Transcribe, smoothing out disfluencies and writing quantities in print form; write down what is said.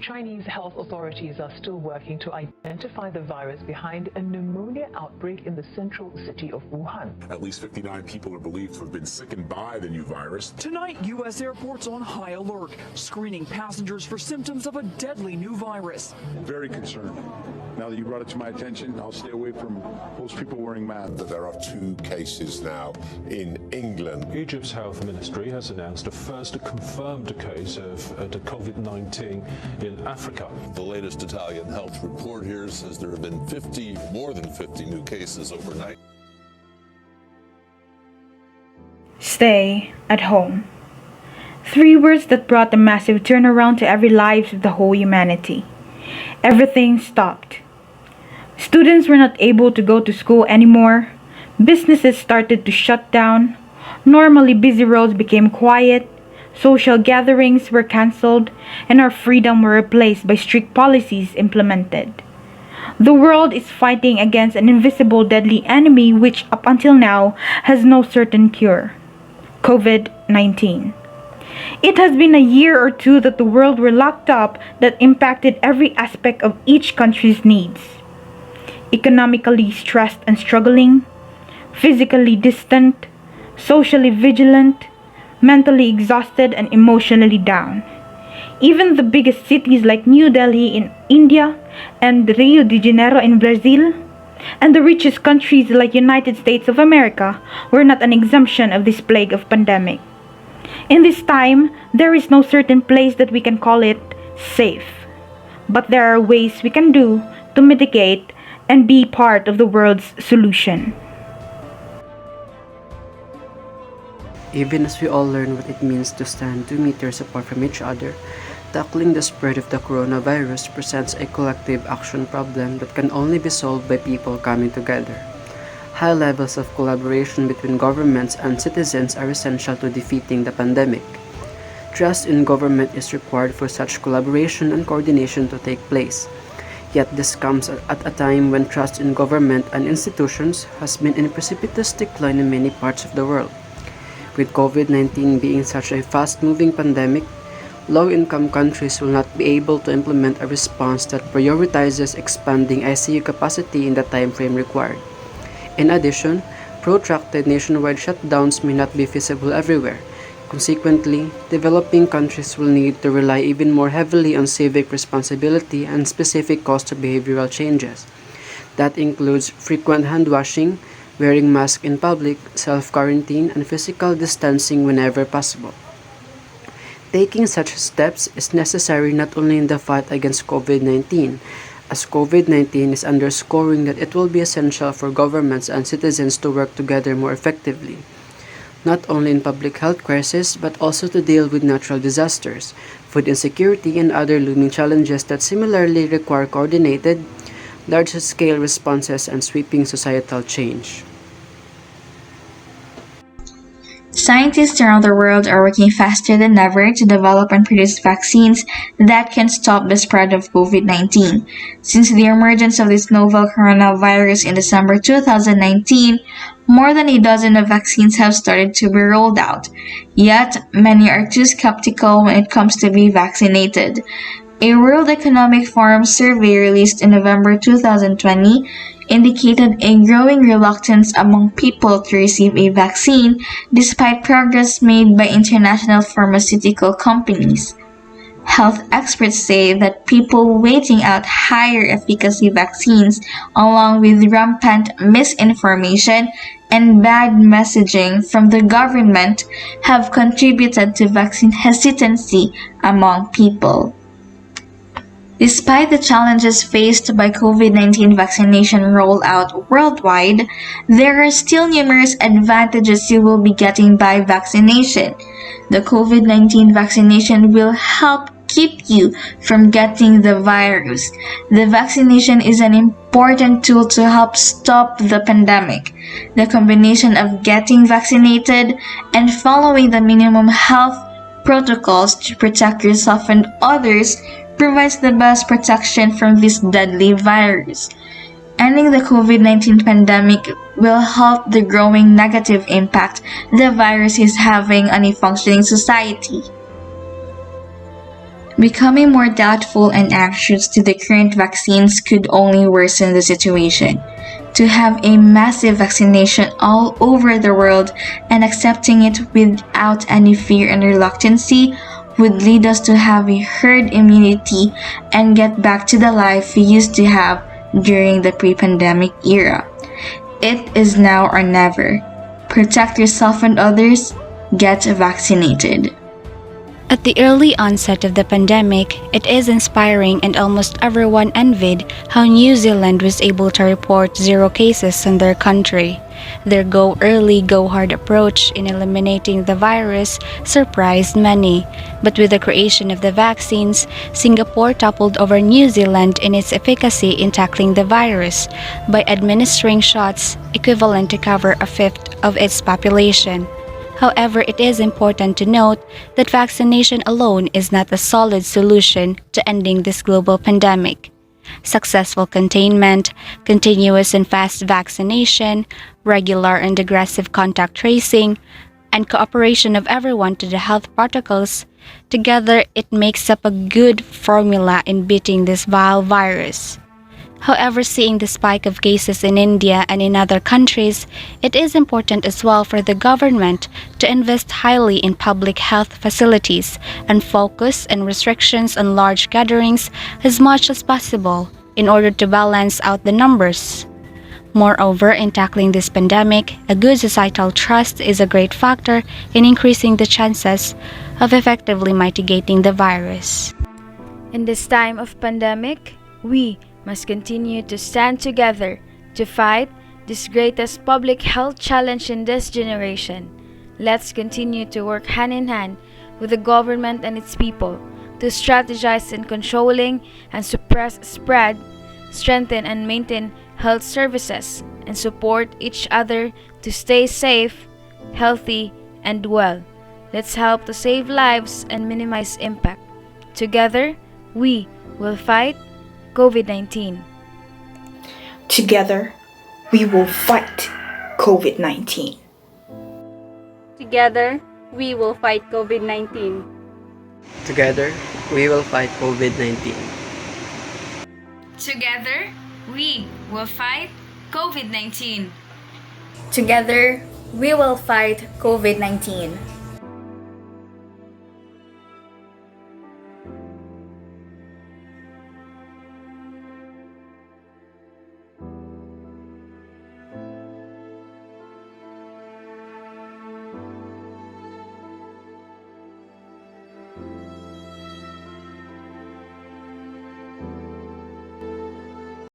Chinese health authorities are still working to identify the virus behind a pneumonia outbreak in the central city of Wuhan. At least 59 people are believed to have been sickened by the new virus. Tonight, U.S. airports on high alert, screening passengers for symptoms of a deadly new virus. Very concerned. Now that you brought it to my attention, I'll stay away from most people wearing masks. There are 2 cases now in England. Egypt's health ministry has announced a first confirmed case of COVID-19 in Africa. The latest Italian health report here says there have been more than 50 new cases overnight. Stay at home. 3 words that brought a massive turnaround to every life of the whole humanity. Everything stopped. Students were not able to go to school anymore. Businesses started to shut down. Normally busy roads became quiet. Social gatherings were cancelled, and our freedom were replaced by strict policies implemented. The world is fighting against an invisible deadly enemy which up until now has no certain cure. COVID-19. It has been a year or 2 that the world were locked up that impacted every aspect of each country's needs. Economically stressed and struggling, physically distant, socially vigilant, mentally exhausted and emotionally down. Even the biggest cities like New Delhi in India and Rio de Janeiro in Brazil and the richest countries like United States of America were not an exemption of this plague of pandemic. In this time, there is no certain place that we can call it safe. But there are ways we can do to mitigate and be part of the world's solution. Even as we all learn what it means to stand 2 meters apart from each other, tackling the spread of the coronavirus presents a collective action problem that can only be solved by people coming together. High levels of collaboration between governments and citizens are essential to defeating the pandemic. Trust in government is required for such collaboration and coordination to take place. Yet this comes at a time when trust in government and institutions has been in precipitous decline in many parts of the world. With COVID-19 being such a fast-moving pandemic, low-income countries will not be able to implement a response that prioritizes expanding ICU capacity in the time frame required. In addition, protracted nationwide shutdowns may not be feasible everywhere. Consequently, developing countries will need to rely even more heavily on civic responsibility and specific cost of behavioral changes. That includes frequent hand washing, wearing masks in public, self-quarantine, and physical distancing whenever possible. Taking such steps is necessary not only in the fight against COVID-19, as COVID-19 is underscoring that it will be essential for governments and citizens to work together more effectively, not only in public health crisis but also to deal with natural disasters, food insecurity, and other looming challenges that similarly require coordinated, large-scale responses and sweeping societal change. Scientists around the world are working faster than ever to develop and produce vaccines that can stop the spread of COVID-19. Since the emergence of this novel coronavirus in December 2019, more than a dozen of vaccines have started to be rolled out. Yet, many are too skeptical when it comes to be vaccinated. A World Economic Forum survey released in November 2020 indicated a growing reluctance among people to receive a vaccine despite progress made by international pharmaceutical companies. Health experts say that people waiting out higher efficacy vaccines along with rampant misinformation and bad messaging from the government have contributed to vaccine hesitancy among people. Despite the challenges faced by COVID-19 vaccination rollout worldwide, there are still numerous advantages you will be getting by vaccination. The COVID-19 vaccination will help keep you from getting the virus. The vaccination is an important tool to help stop the pandemic. The combination of getting vaccinated and following the minimum health protocols to protect yourself and others provides the best protection from this deadly virus. Ending the COVID-19 pandemic will help the growing negative impact the virus is having on a functioning society. Becoming more doubtful and anxious to the current vaccines could only worsen the situation. To have a massive vaccination all over the world and accepting it without any fear and reluctancy would lead us to have a herd immunity and get back to the life we used to have during the pre-pandemic era. It is now or never. Protect yourself and others. Get vaccinated. At the early onset of the pandemic, it is inspiring and almost everyone envied how New Zealand was able to report 0 cases in their country. Their go early, go hard approach in eliminating the virus surprised many. But with the creation of the vaccines, Singapore toppled over New Zealand in its efficacy in tackling the virus by administering shots equivalent to cover a fifth of its population. However, it is important to note that vaccination alone is not a solid solution to ending this global pandemic. Successful containment, continuous and fast vaccination, regular and aggressive contact tracing, and cooperation of everyone to the health protocols, together it makes up a good formula in beating this vile virus. However, seeing the spike of cases in India and in other countries, it is important as well for the government to invest highly in public health facilities and focus on restrictions on large gatherings as much as possible in order to balance out the numbers. Moreover, in tackling this pandemic, a good societal trust is a great factor in increasing the chances of effectively mitigating the virus. In this time of pandemic, we must continue to stand together to fight this greatest public health challenge in this generation. Let's continue to work hand in hand with the government and its people to strategize in controlling and suppress spread, strengthen and maintain health services, and support each other to stay safe, healthy, and well. Let's help to save lives and minimize impact. Together, we will fight COVID-19. Together, we will fight COVID-19. Together, we will fight COVID-19. Together, we will fight COVID-19. Together, we will fight COVID-19. Together, we will fight COVID-19.